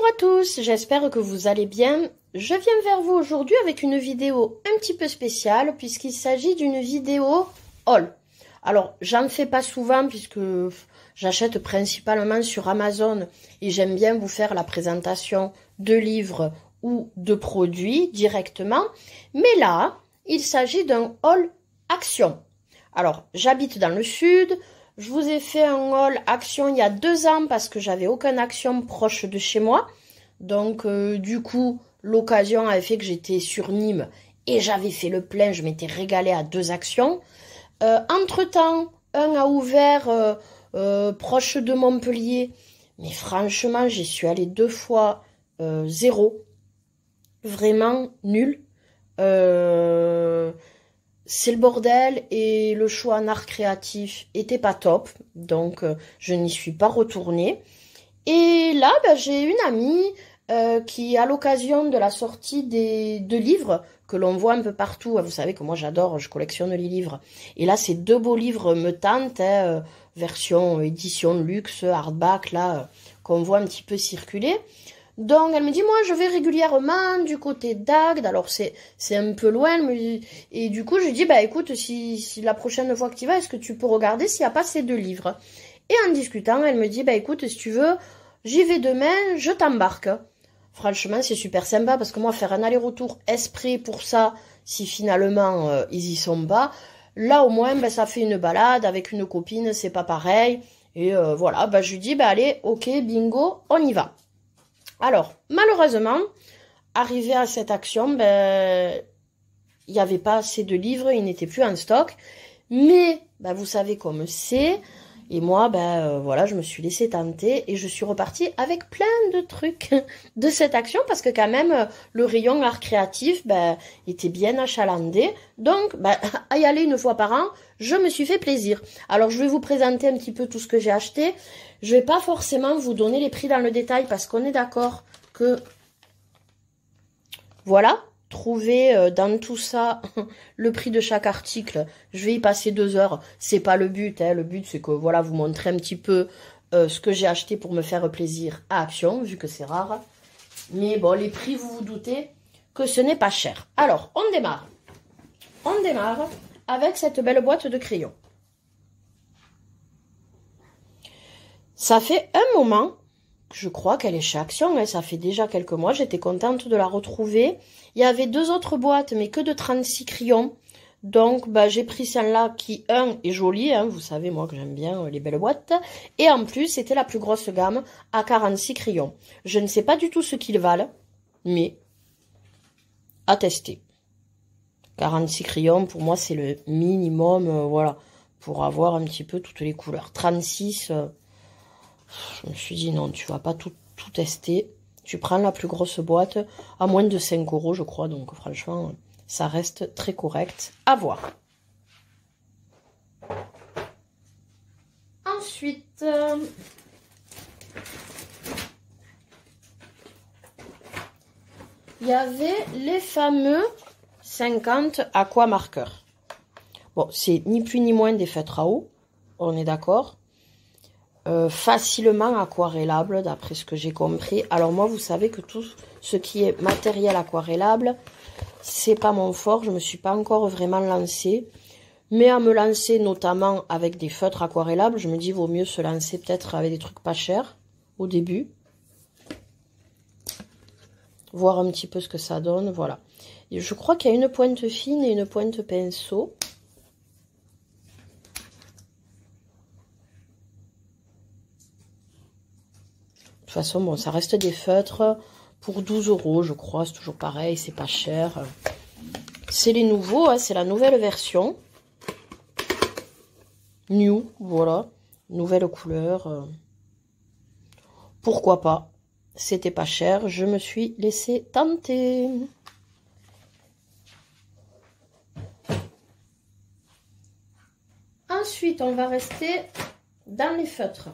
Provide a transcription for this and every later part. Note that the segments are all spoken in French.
à tous, j'espère que vous allez bien. Je viens vers vous aujourd'hui avec une vidéo un petit peu spéciale puisqu'il s'agit d'une vidéo haul. Alors, j'en fais pas souvent puisque j'achète principalement sur Amazon et j'aime bien vous faire la présentation de livres ou de produits directement. Mais là, il s'agit d'un haul action. Alors, j'habite dans le sud. Je vous ai fait un haul action il y a 2 ans parce que j'avais aucun action proche de chez moi. Donc, du coup, l'occasion avait fait que j'étais sur Nîmes et j'avais fait le plein. Je m'étais régalée à 2 actions. Entre-temps, un a ouvert proche de Montpellier. Mais franchement, j'y suis allée 2 fois, 0. Vraiment nul. C'est le bordel et le choix en art créatif était pas top. Donc, je n'y suis pas retournée. Et là, j'ai une amie qui, à l'occasion de la sortie de livres que l'on voit un peu partout, vous savez que moi j'adore, je collectionne les livres. Et là, ces 2 beaux livres me tentent, version édition luxe, hardback, là, qu'on voit un petit peu circuler. Donc, elle me dit, moi, je vais régulièrement du côté d'Agde. Alors, c'est un peu loin. Et du coup, je lui dis, écoute, si la prochaine fois que tu vas, est-ce que tu peux regarder s'il n'y a pas ces 2 livres? Et en discutant, elle me dit, écoute, si tu veux, j'y vais demain, je t'embarque. Franchement, c'est super sympa parce que moi, faire un aller-retour exprès pour ça, si finalement, ils y sont pas, là, au moins, ça fait une balade avec une copine, c'est pas pareil. Et voilà, je lui dis, allez, ok, bingo, on y va. Alors, malheureusement, arrivé à cette action, il n'y avait pas assez de livres, ils n'étaient plus en stock. Mais, vous savez comme c'est. Et moi, voilà, je me suis laissée tenter et je suis repartie avec plein de trucs de cette action parce que quand même, le rayon art créatif, était bien achalandé. Donc, à y aller 1 fois par an, je me suis fait plaisir. Alors, je vais vous présenter un petit peu tout ce que j'ai acheté. Je vais pas forcément vous donner les prix dans le détail parce qu'on est d'accord que, voilà, trouver dans tout ça le prix de chaque article, je vais y passer 2 heures. C'est pas le but, le but c'est que, voilà, vous montrer un petit peu ce que j'ai acheté pour me faire plaisir à Action, vu que c'est rare. Mais bon, les prix, vous vous doutez que ce n'est pas cher. Alors, on démarre. On démarre avec cette belle boîte de crayons. Ça fait un moment que je crois qu'elle est chez Action, ça fait déjà quelques mois, j'étais contente de la retrouver. Il y avait 2 autres boîtes, mais que de 36 crayons. Donc, j'ai pris celle-là qui, est jolie, vous savez, moi, que j'aime bien les belles boîtes. Et en plus, c'était la plus grosse gamme à 46 crayons. Je ne sais pas du tout ce qu'ils valent, mais à tester. 46 crayons, pour moi, c'est le minimum, voilà, pour avoir un petit peu toutes les couleurs. 36... je me suis dit, non, tu vas pas tout tester. Tu prends la plus grosse boîte à moins de 5 €, je crois. Donc, franchement, ça reste très correct. À voir. Ensuite, il y avait les fameux 50 aquamarqueurs. Bon, c'est ni plus ni moins des feutres à eau. On est d'accord. Facilement aquarellable d'après ce que j'ai compris. Alors moi, vous savez que tout ce qui est matériel aquarellable, c'est pas mon fort. Je me suis pas encore vraiment lancée. Mais à me lancer notamment avec des feutres aquarellables, je me dis vaut mieux se lancer peut-être avec des trucs pas chers au début. Voir un petit peu ce que ça donne, voilà. Et je crois qu'il y a une pointe fine et une pointe pinceau. De toute façon, bon, ça reste des feutres pour 12 €, je crois. C'est toujours pareil, c'est pas cher. C'est les nouveaux, c'est la nouvelle version. New, voilà. Nouvelle couleur. Pourquoi pas? C'était pas cher, je me suis laissée tenter. Ensuite, on va rester dans les feutres.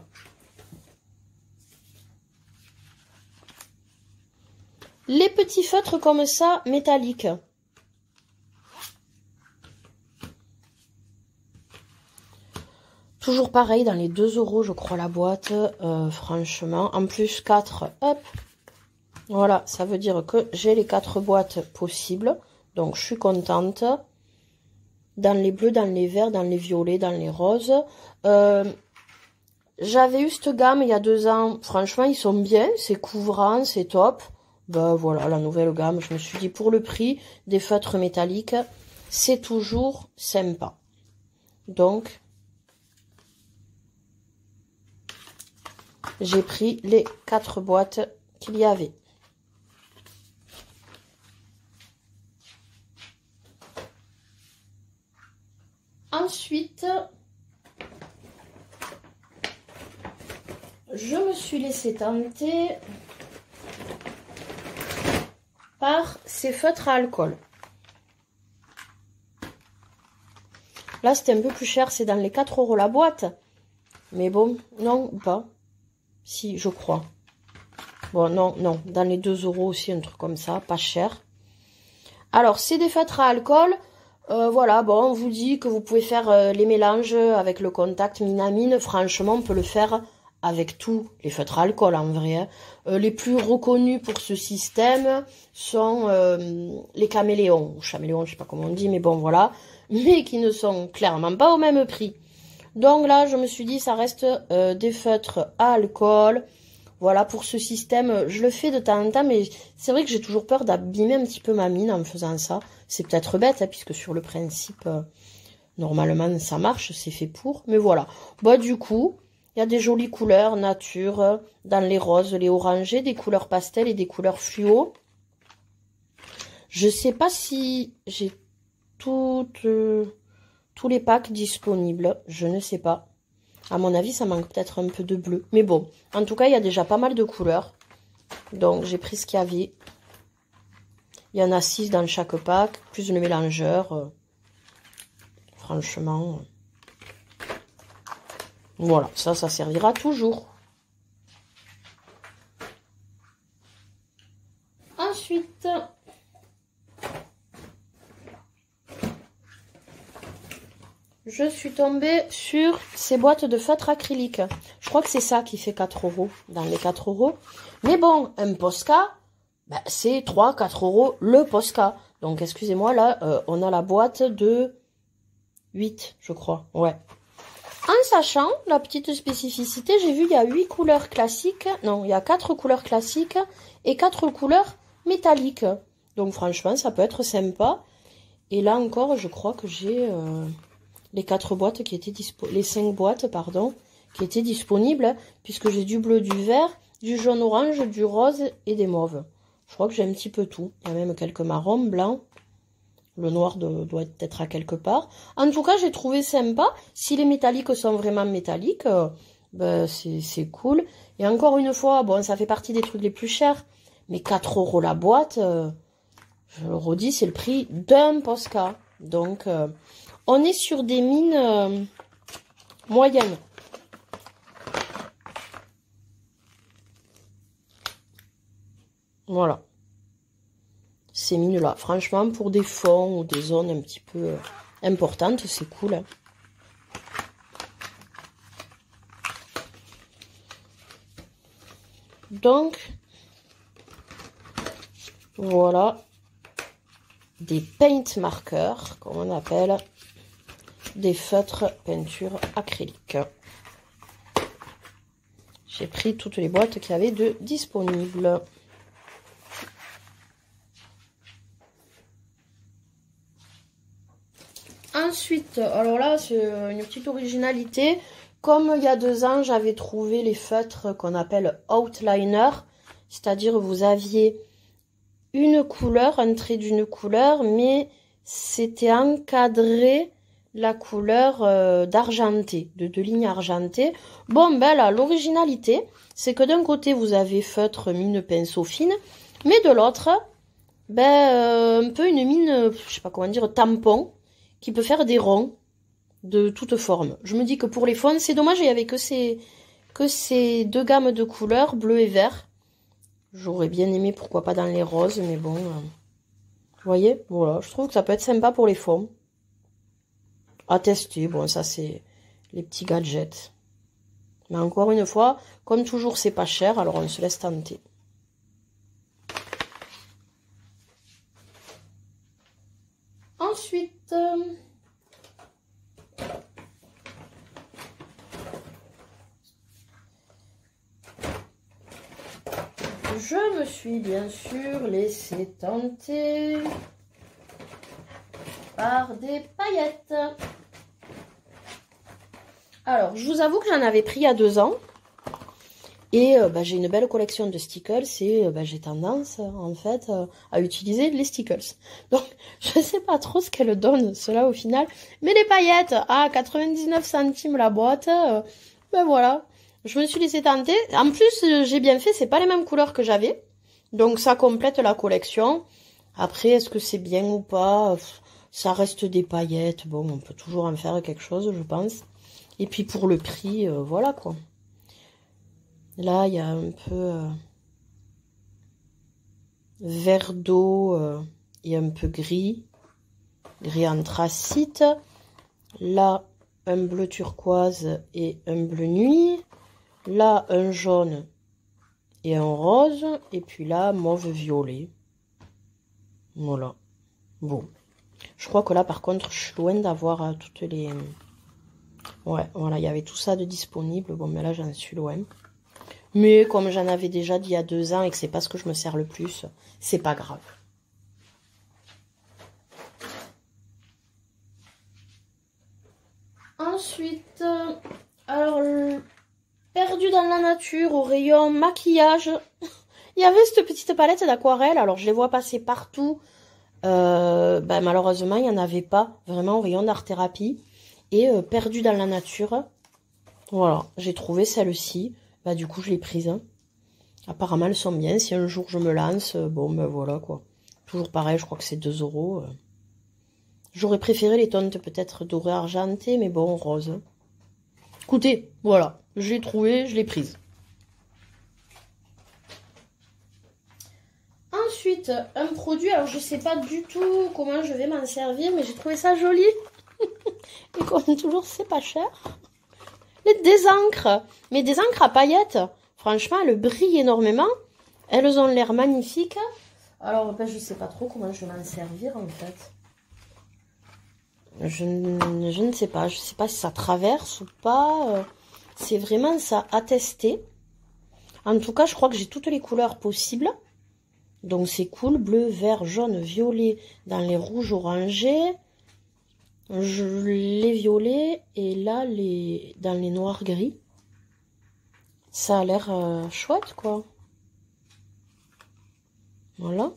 Les petits feutres comme ça, métalliques. Toujours pareil, dans les 2 €, je crois, la boîte. Franchement, en plus 4, hop, Voilà, ça veut dire que j'ai les 4 boîtes possibles. Donc, je suis contente. Dans les bleus, dans les verts, dans les violets, dans les roses. J'avais eu cette gamme il y a 2 ans. Franchement, ils sont bien. C'est couvrant, c'est top. Ben voilà, la nouvelle gamme. Je me suis dit, pour le prix des feutres métalliques, c'est toujours sympa. Donc, j'ai pris les 4 boîtes qu'il y avait. Ensuite, je me suis laissé tenter par ces feutres à alcool. Là, c'était un peu plus cher, c'est dans les 4 € la boîte. Mais bon, non ou pas? Si, je crois. Bon, non, non, dans les 2 € aussi, un truc comme ça, pas cher. Alors, c'est des feutres à alcool. Voilà, bon, on vous dit que vous pouvez faire les mélanges avec le contact minamine. Franchement, on peut le faire avec tous les feutres à alcool, en vrai. Hein. Les plus reconnus pour ce système sont les caméléons. Ou chaméléons, je sais pas comment on dit, mais bon, voilà. Mais qui ne sont clairement pas au même prix. Donc là, je me suis dit, ça reste des feutres à alcool. Voilà, pour ce système, je le fais de temps en temps, mais c'est vrai que j'ai toujours peur d'abîmer un petit peu ma mine en faisant ça. C'est peut-être bête, hein, puisque sur le principe, normalement, ça marche, c'est fait pour. Mais voilà. Bah, du coup, il y a des jolies couleurs nature, dans les roses, les orangés, des couleurs pastel et des couleurs fluo. Je sais pas si j'ai tous les packs disponibles, je ne sais pas. À mon avis, ça manque peut-être un peu de bleu. Mais bon, en tout cas, il y a déjà pas mal de couleurs. Donc, j'ai pris ce qu'il y avait. Il y en a 6 dans chaque pack, plus le mélangeur. Franchement, voilà, ça servira toujours. Ensuite, je suis tombée sur ces boîtes de feutre acrylique. Je crois que c'est ça qui fait 4 € dans les 4 €. Mais bon, un Posca, ben, c'est 3-4 € le Posca. Donc, excusez-moi, là, on a la boîte de 8, je crois. Ouais. En sachant la petite spécificité, j'ai vu il y a 8 couleurs classiques. Non, il y a 4 couleurs classiques et 4 couleurs métalliques. Donc, franchement, ça peut être sympa. Et là encore, je crois que j'ai... les 4 boîtes qui étaient disponibles, les 5 boîtes, pardon, qui étaient disponibles, puisque j'ai du bleu, du vert, du jaune orange, du rose et des mauves. Je crois que j'ai un petit peu tout. Il y a même quelques marrons, blancs. Le noir doit être à quelque part. En tout cas, j'ai trouvé sympa. Si les métalliques sont vraiment métalliques, ben c'est cool. Et encore une fois, bon, ça fait partie des trucs les plus chers. Mais 4 € la boîte, je le redis, c'est le prix d'un Posca. Donc... on est sur des mines moyennes. Voilà. Ces mines-là. Franchement, pour des fonds ou des zones un petit peu importantes, c'est cool. Hein. Donc, voilà. Des paint markers, comme on appelle. Des feutres peinture acrylique. J'ai pris toutes les boîtes qu'il y avait de disponibles. Ensuite, alors là, c'est une petite originalité. Comme il y a 2 ans, j'avais trouvé les feutres qu'on appelle outliner. C'est-à-dire, vous aviez une couleur, un trait d'une couleur, mais c'était encadré la couleur d'argenté, de lignes argentées. Bon, ben là, l'originalité, c'est que d'un côté, vous avez feutre mine pinceau fine, mais de l'autre, ben, un peu une mine, je sais pas comment dire, tampon, qui peut faire des ronds de toutes formes. Je me dis que pour les fonds, c'est dommage, il y avait que ces 2 gammes de couleurs, bleu et vert. J'aurais bien aimé, pourquoi pas dans les roses, mais bon, vous voyez, voilà, je trouve que ça peut être sympa pour les fonds. À tester, bon, ça c'est les petits gadgets. Mais encore une fois, comme toujours, c'est pas cher, alors on se laisse tenter. Ensuite, je me suis bien sûr laissé tenter par des paillettes. Alors, je vous avoue que j'en avais pris il y a 2 ans. Et j'ai une belle collection de stickers et j'ai tendance, en fait, à utiliser les stickers. Donc, je ne sais pas trop ce qu'elle donne, cela au final. Mais les paillettes, à 99 centimes la boîte, voilà. Je me suis laissé tenter. En plus, j'ai bien fait, c'est pas les mêmes couleurs que j'avais. Donc, ça complète la collection. Après, est-ce que c'est bien ou pas? Ça reste des paillettes. Bon, on peut toujours en faire quelque chose, je pense. Et puis, pour le prix, voilà, quoi. Là, il y a un peu vert d'eau et un peu gris anthracite. Là, un bleu turquoise et un bleu nuit. Là, un jaune et un rose. Et puis là, mauve violet. Voilà. Bon. Je crois que là, par contre, je suis loin d'avoir toutes les... Ouais, voilà, il y avait tout ça de disponible. Bon, mais là, j'en suis loin. Mais comme j'en avais déjà dit il y a 2 ans et que c'est pas ce que je me sers le plus, c'est pas grave. Ensuite, alors, perdu dans la nature au rayon maquillage, il y avait cette petite palette d'aquarelle. Alors, je les vois passer partout. Malheureusement, il n'y en avait pas vraiment au rayon d'art-thérapie. Et perdu dans la nature, voilà, j'ai trouvé celle-ci. Du coup, je l'ai prise. Hein. Apparemment, elles sont bien. Si un jour je me lance, voilà quoi. Toujours pareil, je crois que c'est 2 €. J'aurais préféré les tontes peut-être dorées argentées, mais bon, rose. Écoutez, voilà, je l'ai trouvée, je l'ai prise. Ensuite, un produit, alors je sais pas du tout comment je vais m'en servir, mais j'ai trouvé ça joli. Et comme toujours, c'est pas cher. Des encres, mais des encres à paillettes. Franchement, elles brillent énormément. Elles ont l'air magnifiques. Alors, je sais pas trop comment je vais m'en servir, en fait. Je ne sais pas. Je sais pas si ça traverse ou pas. C'est vraiment ça à tester. En tout cas, je crois que j'ai toutes les couleurs possibles. Donc, c'est cool. Bleu, vert, jaune, violet dans les rouges orangés. Les violets et là, dans les noirs gris. Ça a l'air chouette, quoi. Voilà.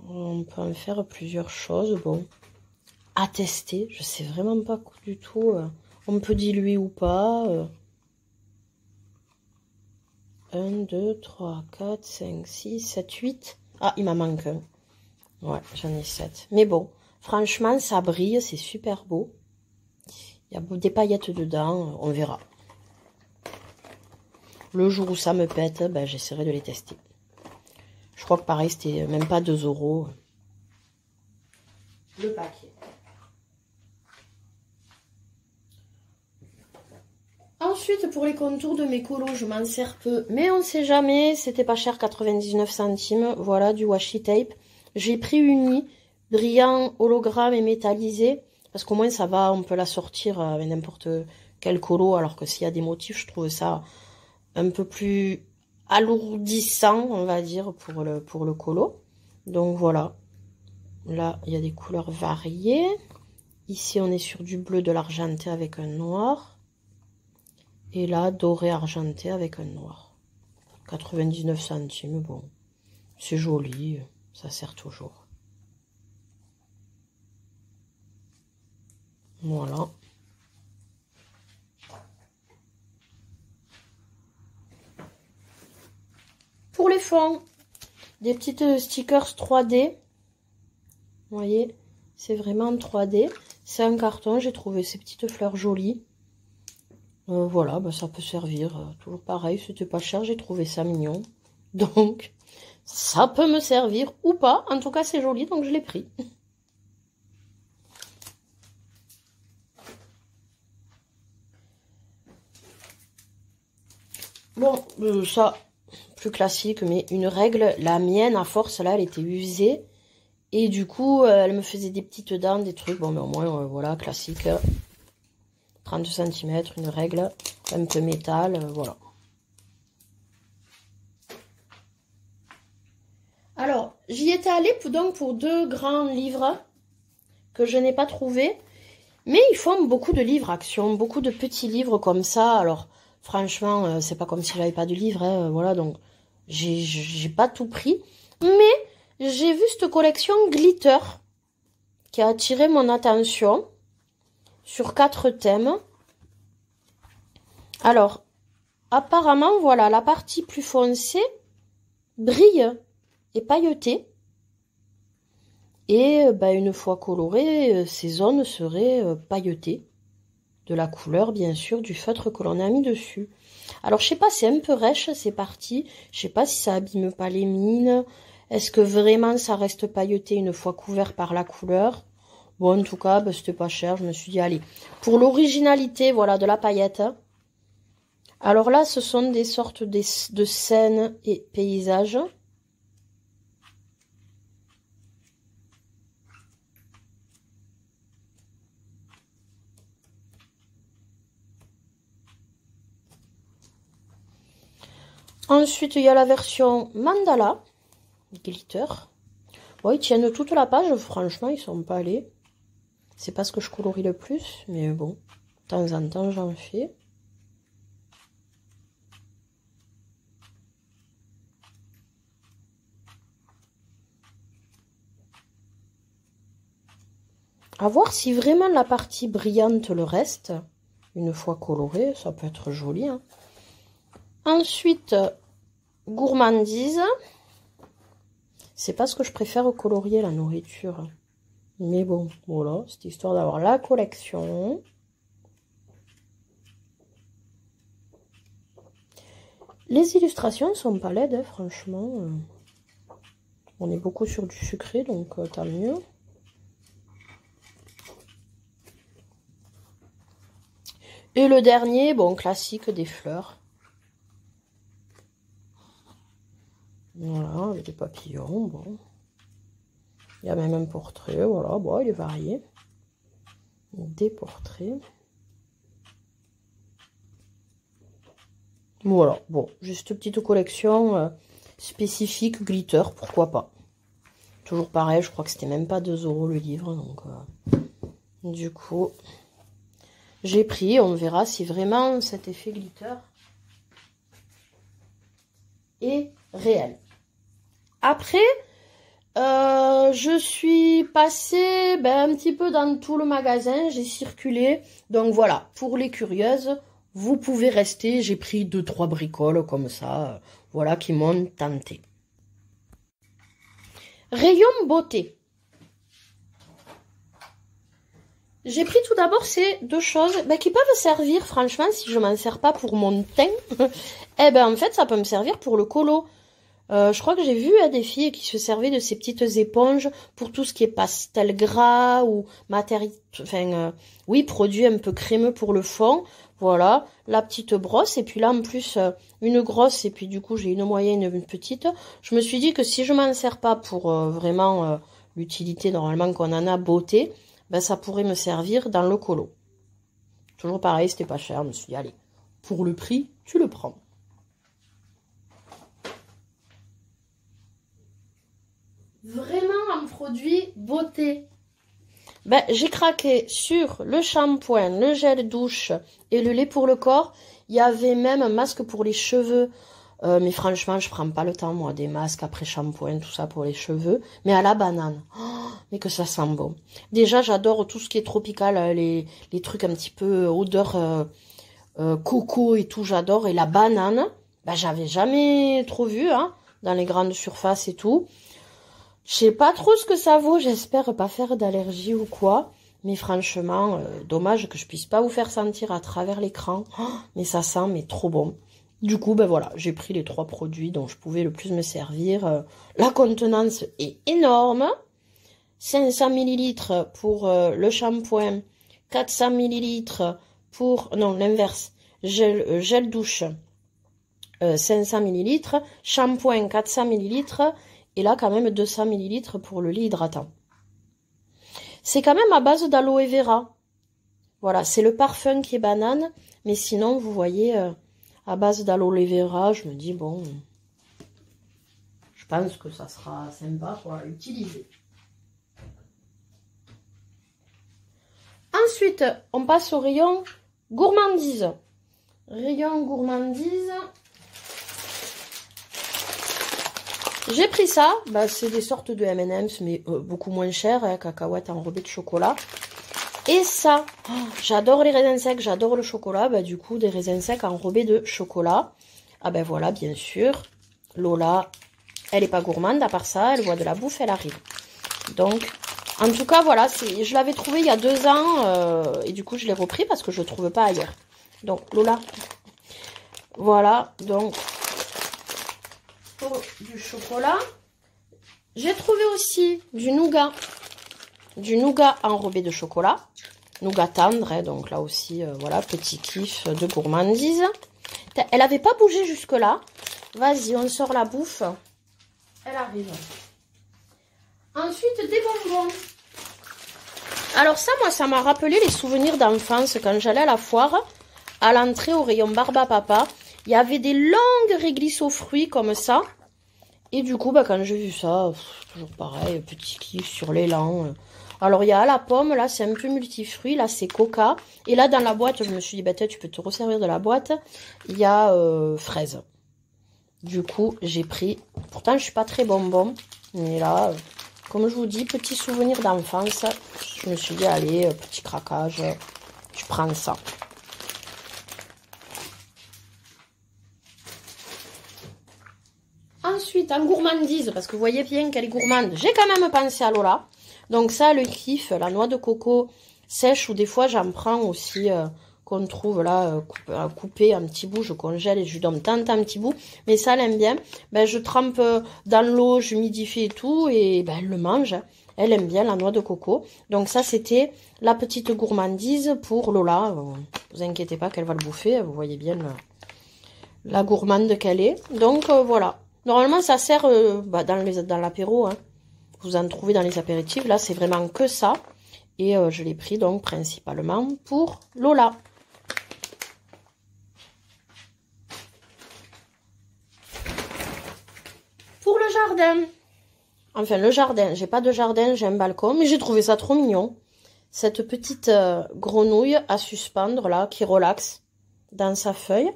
On peut en faire plusieurs choses. Bon, à tester. Je sais vraiment pas du tout. On peut diluer ou pas. 1, 2, 3, 4, 5, 6, 7, 8. Ah, il m'en manque un. Ouais, j'en ai 7. Mais bon, franchement, ça brille. C'est super beau. Il y a des paillettes dedans. On verra. Le jour où ça me pète, j'essaierai de les tester. Je crois que pareil, c'était même pas 2 € le paquet. Ensuite, pour les contours de mes colos, je m'en sers peu, mais on ne sait jamais. C'était pas cher, 99 centimes. Voilà, du washi tape. J'ai pris uni, brillant, hologramme et métallisé. Parce qu'au moins, ça va, on peut la sortir avec n'importe quel colo. Alors que s'il y a des motifs, je trouve ça un peu plus alourdissant, on va dire, pour le colo. Donc voilà. Là, il y a des couleurs variées. Ici, on est sur du bleu, de l'argenté avec un noir. Et là, doré argenté avec un noir. 99 centimes, bon. C'est joli, ça sert toujours. Voilà. Pour les fonds, des petites stickers 3D. Vous voyez, c'est vraiment 3D. C'est un carton, j'ai trouvé ces petites fleurs jolies. Voilà, ça peut servir. Toujours pareil, c'était pas cher, j'ai trouvé ça mignon. Donc, ça peut me servir ou pas. En tout cas, c'est joli, donc je l'ai pris. Bon, ça, plus classique, mais une règle, la mienne, à force, là, elle était usée. Et du coup, elle me faisait des petites dents, des trucs. Bon, mais au moins, voilà, classique. 30 cm, une règle, un peu métal, voilà. Alors, j'y étais allée donc pour 2 grands livres que je n'ai pas trouvés. Mais ils font beaucoup de livres action, beaucoup de petits livres comme ça. Alors, franchement, c'est pas comme si j'avais pas de livres, hein, voilà, donc j'ai pas tout pris. Mais j'ai vu cette collection Glitter qui a attiré mon attention sur 4 thèmes. Alors, apparemment, voilà, la partie plus foncée brille et pailletée. Et une fois colorées, ces zones seraient pailletées. De la couleur, bien sûr, du feutre que l'on a mis dessus. Alors, je sais pas, c'est un peu rêche, c'est parti. Je sais pas si ça abîme pas les mines. Est-ce que vraiment ça reste pailleté une fois couvert par la couleur? Bon, en tout cas, c'était pas cher. Je me suis dit, allez, pour l'originalité, voilà, de la paillette. Alors là, ce sont des sortes de scènes et paysages. Ensuite, il y a la version mandala, glitter. Bon, ils tiennent toute la page, franchement, ils sont pas allés. C'est pas ce que je colorie le plus, mais bon, de temps en temps, j'en fais. À voir si vraiment la partie brillante le reste, une fois colorée, ça peut être joli. Hein. Ensuite, gourmandise. C'est pas ce que je préfère colorier, la nourriture. Mais bon, voilà, c'est histoire d'avoir la collection. Les illustrations sont pas laides, hein, franchement. On est beaucoup sur du sucré, donc tant mieux. Et le dernier, bon, classique des fleurs. Voilà, avec des papillons, bon. Il y a même un portrait, voilà, bon, il est varié. Des portraits. Voilà, bon, juste une petite collection spécifique glitter, pourquoi pas. Toujours pareil, je crois que c'était même pas 2 € le livre, donc du coup, j'ai pris, on verra si vraiment cet effet glitter est réel. Après, je suis passée un petit peu dans tout le magasin, j'ai circulé. Donc voilà, pour les curieuses, vous pouvez rester. J'ai pris 2-3 bricoles comme ça, voilà, qui m'ont tenté. Rayon beauté. J'ai pris tout d'abord ces 2 choses qui peuvent servir, franchement, si je m'en sers pas pour mon teint, en fait, ça peut me servir pour le colo. Je crois que j'ai vu des filles qui se servaient de ces petites éponges pour tout ce qui est pastel gras ou matériel, oui, produit un peu crémeux pour le fond. Voilà, la petite brosse et puis là en plus une grosse et puis du coup j'ai une moyenne et une petite. Je me suis dit que si je m'en sers pas pour vraiment l'utilité normalement qu'on en a beauté, ça pourrait me servir dans le colo. Toujours pareil, c'était pas cher, je me suis dit allez, pour le prix, tu le prends. Vraiment un produit beauté. J'ai craqué sur le shampoing, le gel douche et le lait pour le corps. Il y avait même un masque pour les cheveux. Mais franchement, je prends pas le temps, moi, des masques après shampoing, tout ça pour les cheveux. Mais à la banane. Oh, mais que ça sent bon. Déjà, j'adore tout ce qui est tropical, les trucs un petit peu odeur coco et tout, j'adore. Et la banane, j'avais jamais trop vu, hein, dans les grandes surfaces et tout. Je sais pas trop ce que ça vaut, j'espère pas faire d'allergie ou quoi. Mais franchement, dommage que je puisse pas vous faire sentir à travers l'écran. Oh, mais ça sent, mais trop bon. Du coup, voilà, j'ai pris les 3 produits dont je pouvais le plus me servir. La contenance est énorme. 500 ml pour le shampoing. 400 ml pour... Non, l'inverse. Gel douche. 500 ml, shampoing 400 ml, et là quand même 200 ml pour le lit hydratant. C'est quand même à base d'aloe vera. Voilà, c'est le parfum qui est banane, mais sinon vous voyez, à base d'aloe vera, je me dis bon, je pense que ça sera sympa pour l'utiliser. Ensuite, on passe au rayon gourmandise. Rayon gourmandise. J'ai pris ça. Bah, c'est des sortes de M&M's, mais beaucoup moins cher. Hein, cacahuètes enrobées de chocolat. Et ça, oh, j'adore les raisins secs, j'adore le chocolat. Bah, du coup, des raisins secs enrobés de chocolat. Ah ben voilà, bien sûr. Lola, elle est pas gourmande. À part ça, elle voit de la bouffe, elle arrive. Donc... En tout cas, voilà, je l'avais trouvé il y a 2 ans et du coup, je l'ai repris parce que je ne le trouve pas ailleurs. Donc, Lola, voilà, donc, pour du chocolat. J'ai trouvé aussi du nougat enrobé de chocolat. Nougat tendre, hein, donc là aussi, voilà, petit kiff de gourmandise. Elle n'avait pas bougé jusque-là. Vas-y, on sort la bouffe. Elle arrive. Ensuite, des bonbons. Alors ça, moi, ça m'a rappelé les souvenirs d'enfance quand j'allais à la foire. À l'entrée, au rayon barbe à papa, il y avait des longues réglisses aux fruits comme ça. Et du coup, bah, quand j'ai vu ça, toujours pareil, petit kiff sur l'élan. Alors, il y a à la pomme, là, c'est un peu multifruit. Là, c'est coca. Et là, dans la boîte, je me suis dit, bah, tu peux te resservir de la boîte. Il y a fraise. Du coup, j'ai pris... Pourtant, je suis pas très bonbon. Mais là... Comme je vous dis, petit souvenir d'enfance, je me suis dit, allez, petit craquage, je prends ça. Ensuite, en gourmandise, parce que vous voyez bien qu'elle est gourmande, j'ai quand même pensé à Lola. Donc ça, le kiff, la noix de coco sèche, ou des fois, j'en prends aussi... qu'on trouve là, coupé un petit bout, je congèle et je lui donne tant un petit bout, mais ça elle aime bien. Ben, je trempe dans l'eau, je humidifie et tout, et ben, elle le mange. Elle aime bien la noix de coco. Donc ça c'était la petite gourmandise pour Lola. Vous inquiétez pas qu'elle va le bouffer, vous voyez bien la gourmande qu'elle est. Donc voilà. Normalement ça sert dans l'apéro, hein. Vous en trouvez dans les apéritifs, là c'est vraiment que ça. Et je l'ai pris donc principalement pour Lola. Pour le jardin, enfin le jardin, j'ai pas de jardin, j'ai un balcon, mais j'ai trouvé ça trop mignon. Cette petite grenouille à suspendre là, qui relaxe dans sa feuille.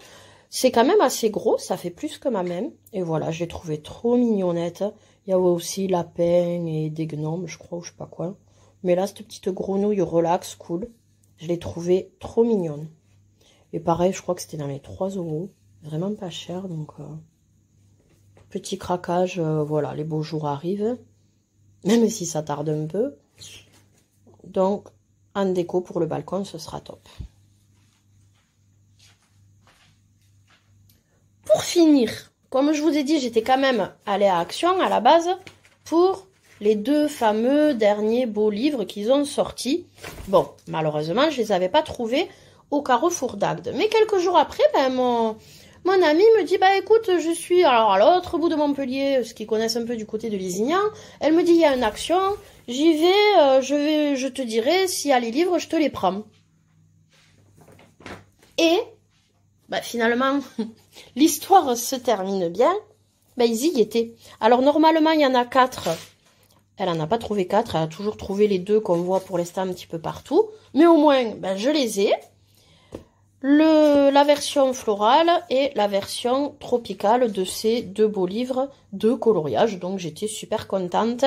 C'est quand même assez gros, ça fait plus que ma main. Et voilà, je l'ai trouvé trop mignonnette. Il y a aussi lapin et des gnomes, je crois, ou je sais pas quoi. Mais là, cette petite grenouille relaxe, cool. Je l'ai trouvée trop mignonne. Et pareil, je crois que c'était dans les 3 €. Vraiment pas cher, donc... Petit craquage, voilà, les beaux jours arrivent. Même si ça tarde un peu. Donc, en déco pour le balcon, ce sera top. Pour finir, comme je vous ai dit, j'étais quand même allée à Action à la base pour les 2 fameux derniers beaux livres qu'ils ont sortis. Bon, malheureusement, je les avais pas trouvés au Carrefour d'Agde. Mais quelques jours après, ben, mon ami me dit, bah écoute, je suis alors à l'autre bout de Montpellier, ceux qui connaissent un peu du côté de Lézignan. Elle me dit, il y a une Action, j'y vais, je te dirai, s'il y a les livres, je te les prends. Et, bah finalement, l'histoire se termine bien. Bah ils y étaient. Alors normalement, il y en a 4. Elle en a pas trouvé 4, elle a toujours trouvé les 2 qu'on voit pour l'instant un petit peu partout. Mais au moins, ben, je les ai. La version florale et la version tropicale de ces 2 beaux livres de coloriage. Donc j'étais super contente.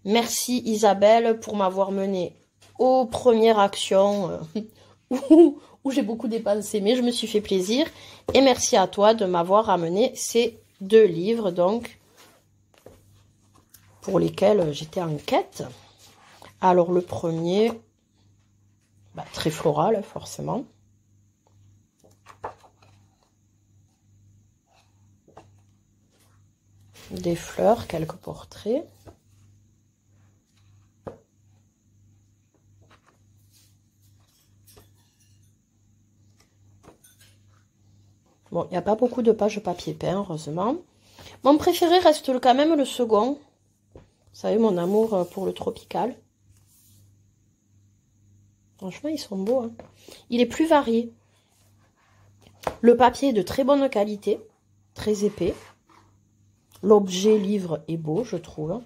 Merci Isabelle pour m'avoir menée aux premières actions où j'ai beaucoup dépensé, mais je me suis fait plaisir. Et merci à toi de m'avoir amené ces 2 livres donc pour lesquels j'étais en quête. Alors le premier, bah, très floral forcément. Des fleurs, quelques portraits. Bon, il n'y a pas beaucoup de pages papier peint, heureusement. Mon préféré reste quand même le second. Vous savez, mon amour pour le tropical. Franchement, ils sont beaux. Hein. Il est plus varié. Le papier est de très bonne qualité, très épais. L'objet livre est beau, je trouve.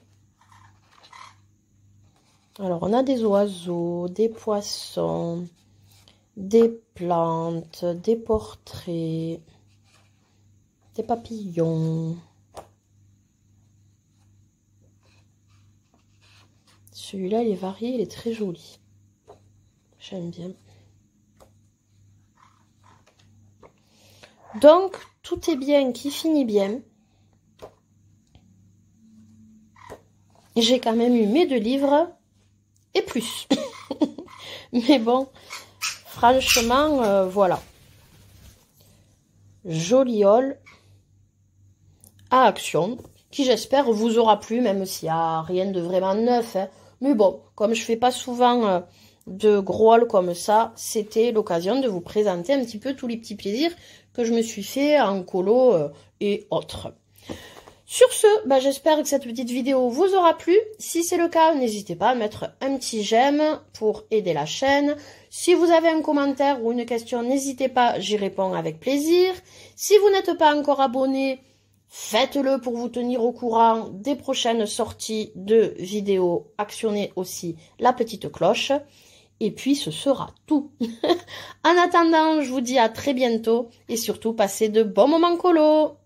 Alors, on a des oiseaux, des poissons, des plantes, des portraits, des papillons. Celui-là, il est varié, il est très joli. J'aime bien. Donc, tout est bien qui finit bien. J'ai quand même eu mes 2 livres et plus. Mais bon, franchement, voilà. Joli haul à Action, qui j'espère vous aura plu, même s'il n'y a rien de vraiment neuf. Hein. Mais bon, comme je fais pas souvent de gros hauls comme ça, c'était l'occasion de vous présenter un petit peu tous les petits plaisirs que je me suis fait en colo et autres. Sur ce, j'espère que cette petite vidéo vous aura plu. Si c'est le cas, n'hésitez pas à mettre un petit j'aime pour aider la chaîne. Si vous avez un commentaire ou une question, n'hésitez pas, j'y réponds avec plaisir. Si vous n'êtes pas encore abonné, faites-le pour vous tenir au courant des prochaines sorties de vidéos. Actionnez aussi la petite cloche. Et puis, ce sera tout. En attendant, je vous dis à très bientôt et surtout, passez de bons moments colo.